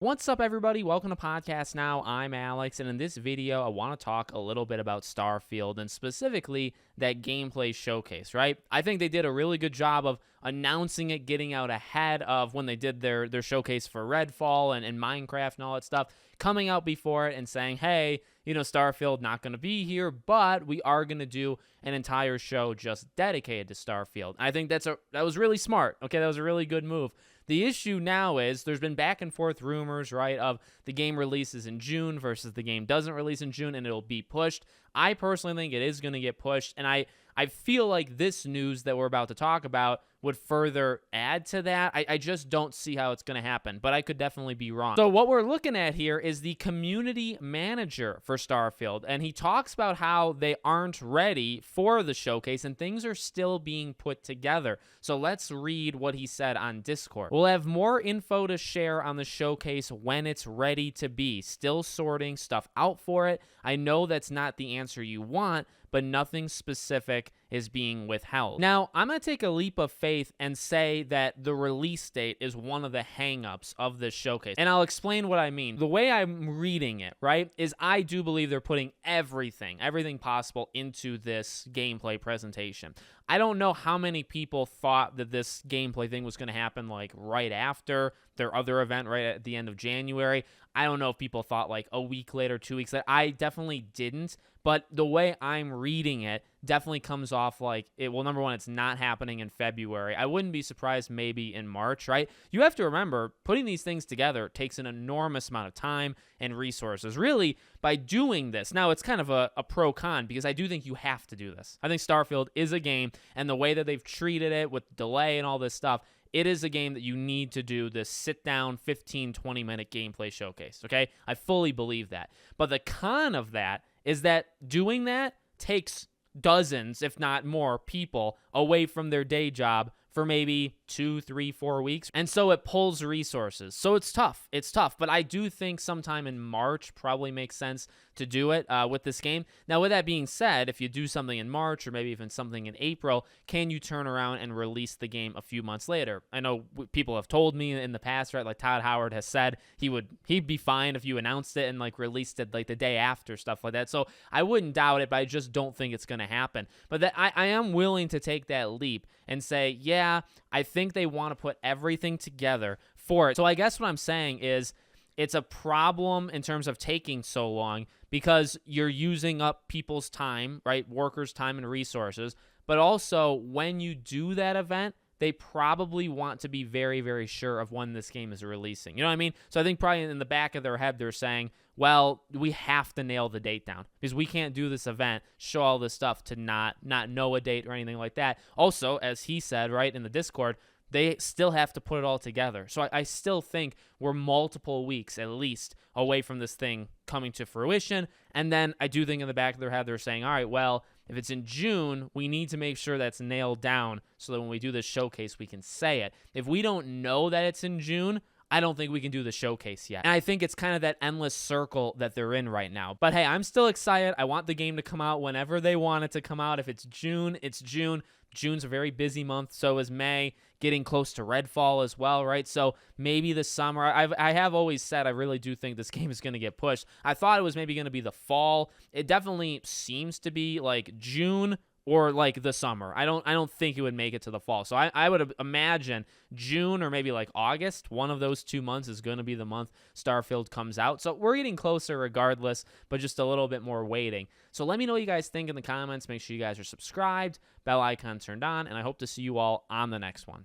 What's up, everybody? Welcome to Podcast Now. I'm Alex, and in this video, I want to talk a little bit about Starfield and specifically that gameplay showcase, right? I think they did a really good job of announcing it, getting out ahead of when they did their showcase for Redfall and Minecraft and all that stuff, coming out before it and saying, hey, Starfield not going to be here, but we are going to do an entire show just dedicated to Starfield. I think that was really smart. Okay, that was a really good move. The issue now is there's been back and forth rumors, right, of the game releases in June versus the game doesn't release in June and it'll be pushed. I personally think it is going to get pushed, and I feel like this news that we're about to talk about would further add to that. I just don't see how it's going to happen, but I could definitely be wrong. So what we're looking at here is the community manager for Starfield, and he talks about how they aren't ready for the showcase and things are still being put together. So let's read what he said on Discord. We'll have more info to share on the showcase when it's ready to be. Still sorting stuff out for it. I know that's not the answer you want, but nothing specific is being withheld. Now, I'm going to take a leap of faith and say that the release date is one of the hangups of this showcase. And I'll explain what I mean. The way I'm reading it, right, is I do believe they're putting everything possible into this gameplay presentation. I don't know how many people thought that this gameplay thing was going to happen like right after their other event right at the end of January. I don't know if people thought like a week later, 2 weeks later. I definitely didn't, but the way I'm reading it definitely comes off like well, number one, it's not happening in February. I wouldn't be surprised maybe in March, right? You have to remember, putting these things together takes an enormous amount of time and resources. Really, by doing this, now it's kind of a pro-con because I do think you have to do this. I think Starfield is a game, and the way that they've treated it with delay and all this stuff, it is a game that you need to do this sit-down 15, 20-minute gameplay showcase, okay? I fully believe that. But the con of that is that doing that takes dozens, if not more, people away from their day job for maybe 2, 3, 4 weeks. And so it pulls resources. So it's tough. It's tough. But I do think sometime in March probably makes sense to do it with this game. Now, with that being said, if you do something in March or maybe even something in April, can you turn around and release the game a few months later? I know people have told me in the past, right? Like Todd Howard has said he'd be fine if you announced it and like released it like the day after, stuff like that. So I wouldn't doubt it, but I just don't think it's going to happen. But that I am willing to take that leap and say, yeah, I think they want to put everything together for it. So I guess what I'm saying is it's a problem in terms of taking so long because you're using up people's time, right? Workers' time and resources. But also, when you do that event, they probably want to be very, very sure of when this game is releasing. You know what I mean? So I think probably in the back of their head, they're saying, well, we have to nail the date down because we can't do this event, show all this stuff to not know a date or anything like that. Also, as he said, right, in the Discord, they still have to put it all together. So I still think we're multiple weeks at least away from this thing coming to fruition. And then I do think in the back of their head, they're saying, all right, well, if it's in June, we need to make sure that's nailed down so that when we do this showcase, we can say it. If we don't know that it's in June, I don't think we can do the showcase yet. And I think it's kind of that endless circle that they're in right now. But hey, I'm still excited. I want the game to come out whenever they want it to come out. If it's June, it's June. June's a very busy month. So is May, getting close to Redfall as well, right? So maybe the summer. I have always said I really do think this game is going to get pushed. I thought it was maybe going to be the fall. It definitely seems to be like June or like the summer. I don't think it would make it to the fall. So I would imagine June or maybe like August, one of those 2 months is going to be the month Starfield comes out. So we're getting closer regardless, but just a little bit more waiting. So let me know what you guys think in the comments. Make sure you guys are subscribed, bell icon turned on, and I hope to see you all on the next one.